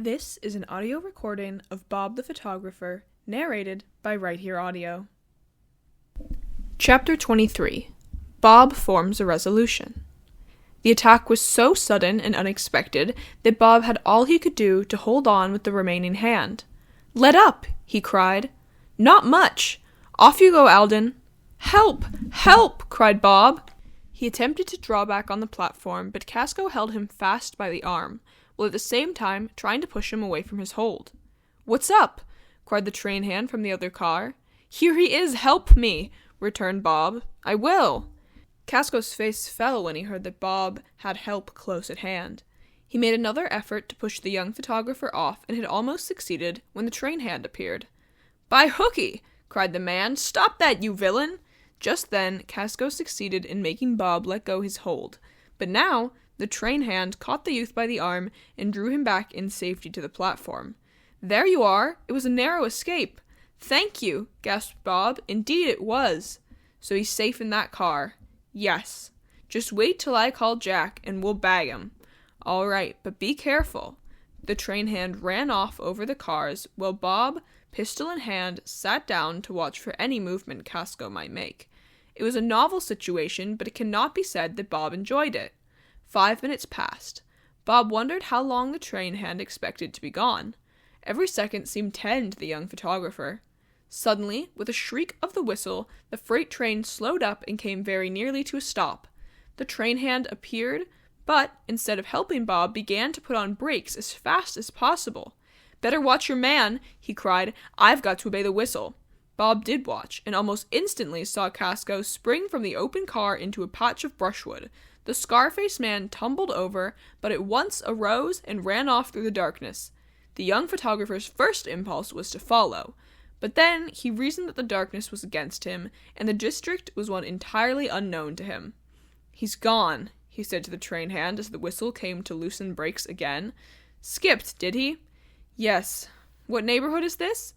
This is an audio recording of Bob the Photographer, narrated by Right Here Audio. Chapter 23. Bob forms a resolution. The attack was so sudden and unexpected that Bob had all he could do to hold on with the remaining hand. "Let up!" he cried. "Not much! Off you go, Alden!" "Help! Help!" cried Bob. He attempted to draw back on the platform, but Casco held him fast by the arm, while at the same time trying to push him away from his hold. "What's up?" cried the train hand from the other car. "Here he is, help me!" returned Bob. "I will." Casco's face fell when he heard that Bob had help close at hand. He made another effort to push the young photographer off and had almost succeeded when the train hand appeared. "By hooky!" cried the man. "Stop that, you villain!" Just then, Casco succeeded in making Bob let go his hold, but now the train hand caught the youth by the arm and drew him back in safety to the platform. "There you are! It was a narrow escape!" "Thank you!" gasped Bob. "Indeed it was!" "So he's safe in that car?" "Yes. Just wait till I call Jack and we'll bag him." "All right, but be careful." The train hand ran off over the cars, while Bob, pistol in hand, sat down to watch for any movement Casco might make. It was a novel situation, but it cannot be said that Bob enjoyed it. 5 minutes passed. Bob wondered how long the train hand expected to be gone. Every second seemed 10 to the young photographer. Suddenly, with a shriek of the whistle, the freight train slowed up and came very nearly to a stop. The train hand appeared, but, instead of helping Bob, began to put on brakes as fast as possible. "Better watch your man," he cried. "I've got to obey the whistle." Bob did watch, and almost instantly saw Casco spring from the open car into a patch of brushwood. The Scarface man tumbled over, but at once arose and ran off through the darkness. The young photographer's first impulse was to follow, but then he reasoned that the darkness was against him, and the district was one entirely unknown to him. "He's gone," he said to the train hand as the whistle came to loosen brakes again. "Skipped, did he?" "Yes. What neighborhood is this?"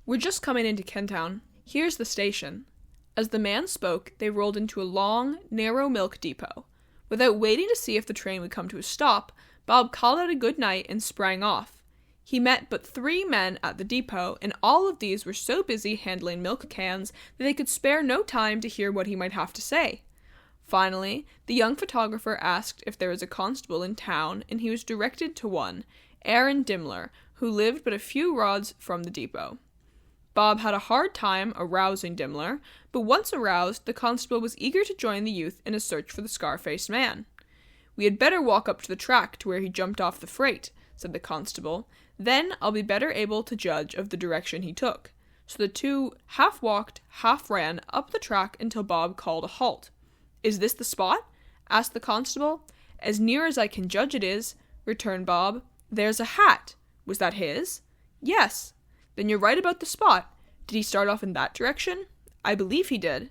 "We're just coming into Kentown. Here's the station." As the man spoke, they rolled into a long, narrow milk depot. Without waiting to see if the train would come to a stop, Bob called out a good night and sprang off. He met but 3 men at the depot, and all of these were so busy handling milk cans that they could spare no time to hear what he might have to say. Finally, the young photographer asked if there was a constable in town, and he was directed to one, Aaron Dimmler, who lived but a few rods from the depot. Bob had a hard time arousing Dimmler, but once aroused, the constable was eager to join the youth in a search for the Scarface man. "We had better walk up to the track to where he jumped off the freight," said the constable. "Then I'll be better able to judge of the direction he took." So the two half walked, half ran up the track until Bob called a halt. "Is this the spot?" asked the constable. "As near as I can judge it is," returned Bob. "There's a hat. Was that his?" "Yes." "Then you're right about the spot. Did he start off in that direction?" "I believe he did."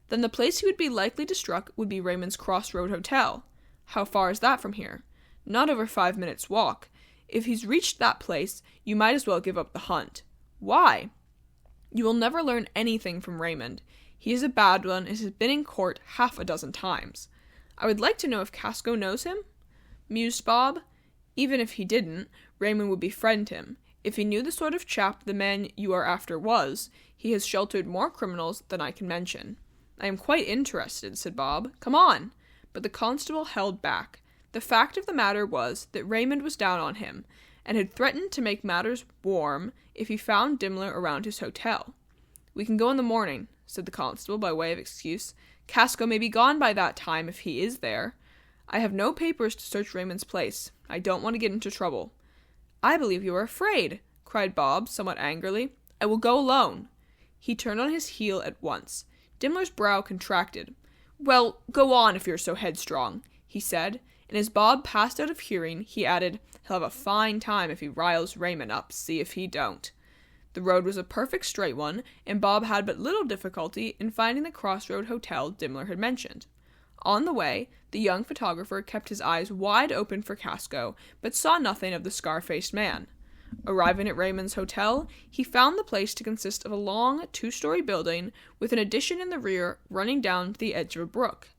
"Then the place he would be likely to struck would be Raymond's Crossroad Hotel." "How far is that from here?" "Not over 5 minutes' walk. If he's reached that place, you might as well give up the hunt." "Why?" "You will never learn anything from Raymond. He is a bad one and has been in court 6 times. "I would like to know if Casco knows him?" mused Bob. "Even if he didn't, Raymond would befriend him. If he knew the sort of chap the man you are after was, he has sheltered more criminals than I can mention." "I am quite interested," said Bob. "Come on." But the constable held back. The fact of the matter was that Raymond was down on him, and had threatened to make matters warm if he found Dimmler around his hotel. "We can go in the morning," said the constable by way of excuse. "Casco may be gone by that time if he is there." "I have no papers to search Raymond's place. I don't want to get into trouble." "I believe you are afraid," cried Bob, somewhat angrily. "I will go alone." He turned on his heel at once. Dimmler's brow contracted. "Well, go on if you're so headstrong," he said, and as Bob passed out of hearing, he added, "He'll have a fine time if he riles Raymond up, see if he don't." The road was a perfect straight one, and Bob had but little difficulty in finding the Crossroad Hotel Dimmler had mentioned. On the way, the young photographer kept his eyes wide open for Casco, but saw nothing of the Scar-faced man. Arriving at Raymond's hotel, he found the place to consist of a long 2-story building with an addition in the rear running down to the edge of a brook.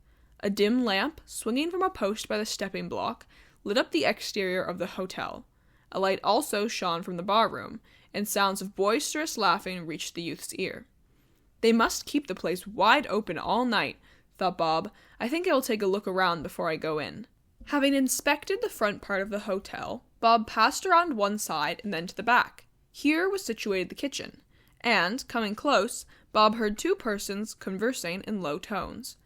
A dim lamp, swinging from a post by the stepping block, lit up the exterior of the hotel. A light also shone from the barroom, and sounds of boisterous laughing reached the youth's ear. "They must keep the place wide open all night," thought Bob. "I think I will take a look around before I go in." Having inspected the front part of the hotel, Bob passed around one side and then to the back. Here was situated the kitchen, and, coming close, Bob heard two persons conversing in low tones.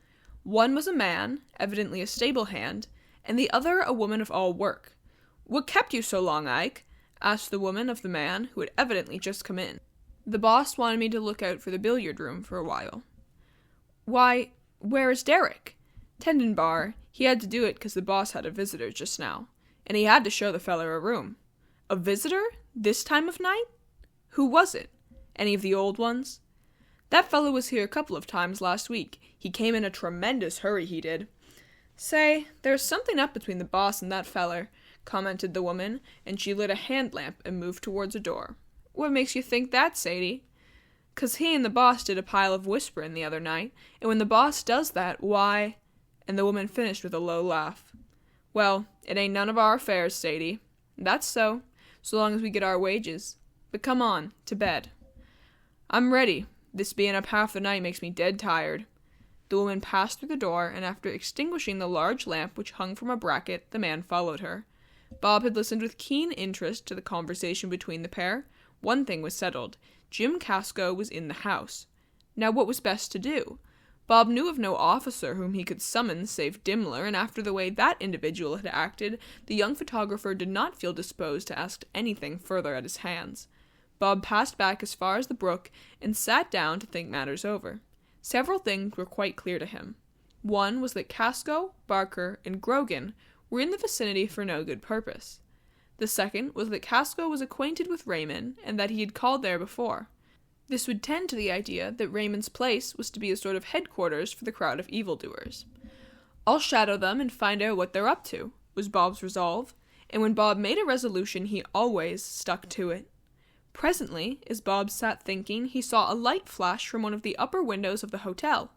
One was a man, evidently a stable hand, and the other a woman of all work. "What kept you so long, Ike?" asked the woman of the man, who had evidently just come in. "The boss wanted me to look out for the billiard room for a while." "Why, where is Derek?" "Tendin' bar. He had to do it 'cause the boss had a visitor just now, and he had to show the feller a room." "A visitor? This time of night? Who was it? Any of the old ones?" "That fellow was here a couple of times last week. He came in a tremendous hurry, he did." "Say, there's something up between the boss and that feller," commented the woman, and she lit a hand lamp and moved towards a door. "What makes you think that, Sadie?" "'Cause he and the boss did a pile of whisperin' the other night, and when the boss does that, why—" and the woman finished with a low laugh. "Well, it ain't none of our affairs, Sadie." "That's so long as we get our wages. But come on, to bed." "I'm ready. This being up half the night makes me dead tired." The woman passed through the door, and after extinguishing the large lamp which hung from a bracket, the man followed her. Bob had listened with keen interest to the conversation between the pair. One thing was settled. Jim Casco was in the house. Now what was best to do? Bob knew of no officer whom he could summon save Dimmler, and after the way that individual had acted, the young photographer did not feel disposed to ask anything further at his hands. Bob passed back as far as the brook and sat down to think matters over. Several things were quite clear to him. One was that Casco, Barker, and Grogan were in the vicinity for no good purpose. The second was that Casco was acquainted with Raymond, and that he had called there before. This would tend to the idea that Raymond's place was to be a sort of headquarters for the crowd of evildoers. "I'll shadow them and find out what they're up to," was Bob's resolve, and when Bob made a resolution he always stuck to it. Presently, as Bob sat thinking, he saw a light flash from one of the upper windows of the hotel.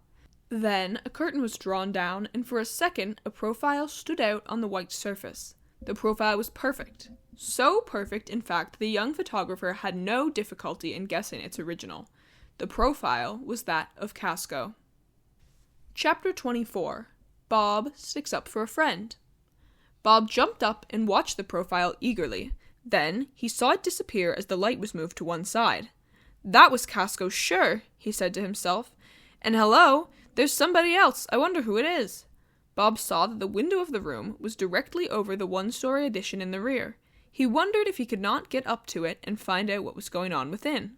Then a curtain was drawn down, and for a second a profile stood out on the white surface. The profile was perfect. So perfect, in fact, that the young photographer had no difficulty in guessing its original. The profile was that of Casco. Chapter 24. Bob Sticks Up for a Friend. Bob jumped up and watched the profile eagerly. Then he saw it disappear as the light was moved to one side. "That was Casco, sure," he said to himself. "And hello, there's somebody else. I wonder who it is." Bob saw that the window of the room was directly over the one-story addition in the rear. He wondered if he could not get up to it and find out what was going on within.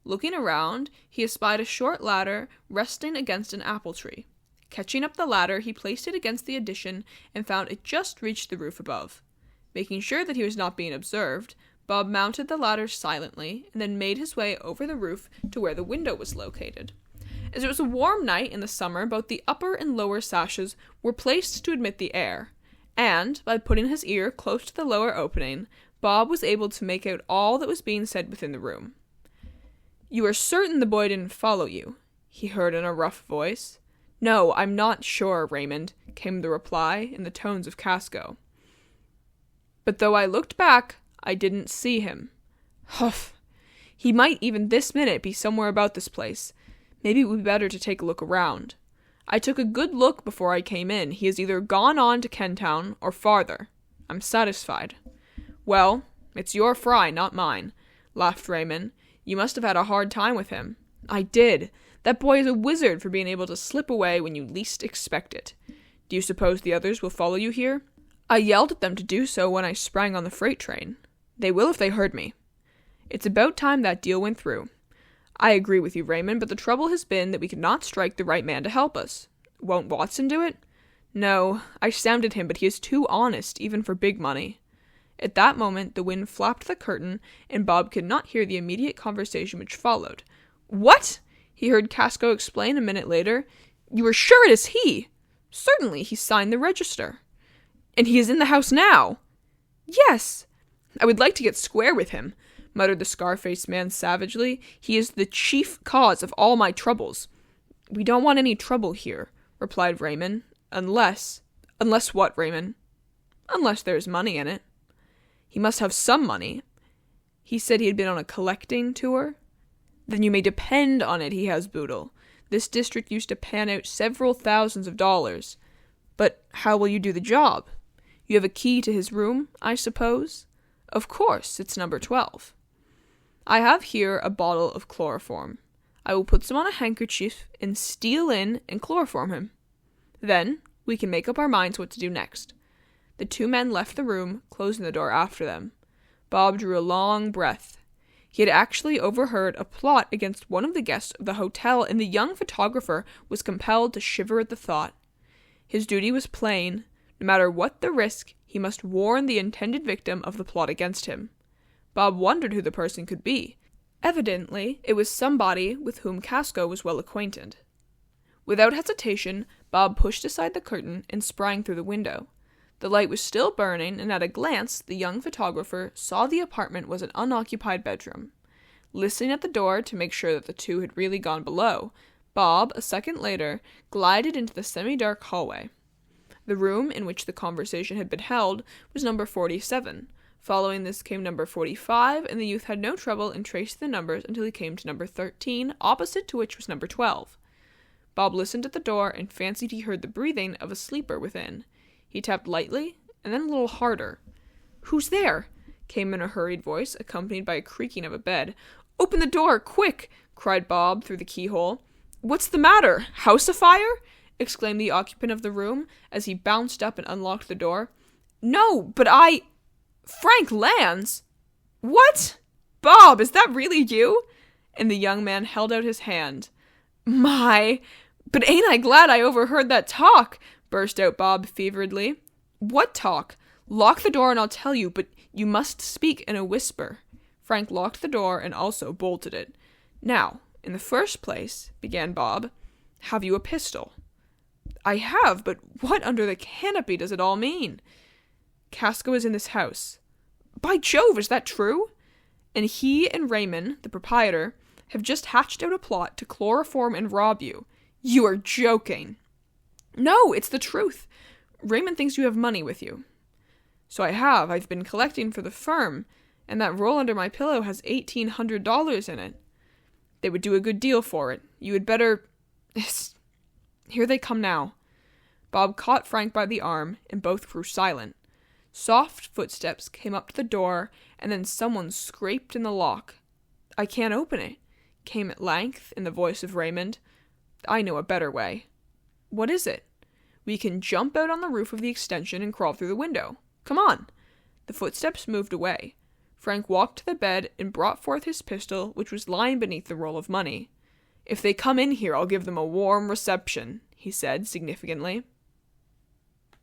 Looking around, he espied a short ladder resting against an apple tree. Catching up the ladder, he placed it against the addition and found it just reached the roof above. Making sure that he was not being observed, Bob mounted the ladder silently and then made his way over the roof to where the window was located. As it was a warm night in the summer, both the upper and lower sashes were placed to admit the air, and, by putting his ear close to the lower opening, Bob was able to make out all that was being said within the room. "You are certain the boy didn't follow you?" he heard in a rough voice. "No, I'm not sure, Raymond," came the reply in the tones of Casco. "But though I looked back, I didn't see him." "Humph! He might even this minute be somewhere about this place. Maybe it would be better to take a look around. I took a good look before I came in. He has either gone on to Kentown or farther. I'm satisfied." "Well, it's your fry, not mine," laughed Raymond. "You must have had a hard time with him." "I did. That boy is a wizard for being able to slip away when you least expect it. Do you suppose the others will follow you here?" "I yelled at them to do so when I sprang on the freight train. They will if they heard me." "It's about time that deal went through." "I agree with you, Raymond, but the trouble has been that we could not strike the right man to help us." "Won't Watson do it?" "No, I sounded him, but he is too honest, even for big money." At that moment, the wind flapped the curtain, and Bob could not hear the immediate conversation which followed. "What?" he heard Casco explain a minute later. "You are sure it is he?" "Certainly, he signed the register." "And he is in the house now?" "Yes." "I would like to get square with him," muttered the scar-faced man savagely. "He is the chief cause of all my troubles." "We don't want any trouble here," replied Raymond. Unless what, Raymond?" "Unless there's money in it." He must have some money. He said he had been on a collecting tour. Then you may depend on it he has boodle. This district used to pan out several thousands of dollars. But how will you do the job? You have a key to his room, I suppose? Of course, it's number 12. I have here a bottle of chloroform. I will put some on a handkerchief and steal in and chloroform him. Then we can make up our minds what to do next. The two men left the room, closing the door after them. Bob drew a long breath. He had actually overheard a plot against one of the guests of the hotel, and the young photographer was compelled to shiver at the thought. His duty was plain. No matter what the risk, he must warn the intended victim of the plot against him. Bob wondered who the person could be. Evidently, it was somebody with whom Casco was well acquainted. Without hesitation, Bob pushed aside the curtain and sprang through the window. The light was still burning, and at a glance, the young photographer saw the apartment was an unoccupied bedroom. Listening at the door to make sure that the two had really gone below, Bob, a second later, glided into the semi-dark hallway. The room in which the conversation had been held was number 47. Following this came number 45, and the youth had no trouble in tracing the numbers until he came to number 13, opposite to which was number 12. Bob listened at the door and fancied he heard the breathing of a sleeper within. He tapped lightly, and then a little harder. "Who's there?" came in a hurried voice, accompanied by a creaking of a bed. "Open the door, quick!" cried Bob through the keyhole. "What's the matter? House afire?" exclaimed the occupant of the room, as he bounced up and unlocked the door. "No, but Frank Lands!" "What? Bob, is that really you?" And the young man held out his hand. But ain't I glad I overheard that talk!" burst out Bob feveredly. "What talk? Lock the door and I'll tell you, but you must speak in a whisper." Frank locked the door and also bolted it. "Now, in the first place," began Bob, "have you a pistol?" "I have, but what under the canopy does it all mean?" "Casco is in this house." "By Jove, is that true?" "And he and Raymond, the proprietor, have just hatched out a plot to chloroform and rob you." "You are joking." "No, it's the truth. Raymond thinks you have money with you." "So I have. I've been collecting for the firm, and that roll under my pillow has $1,800 in it. They would do a good deal for it. You had better... Here they come now." Bob caught Frank by the arm, and both grew silent. Soft footsteps came up to the door, and then someone scraped in the lock. "I can't open it," came at length in the voice of Raymond. "I know a better way." "What is it?" "We can jump out on the roof of the extension and crawl through the window. Come on." The footsteps moved away. Frank walked to the bed and brought forth his pistol, which was lying beneath the roll of money. "If they come in here, I'll give them a warm reception," he said significantly.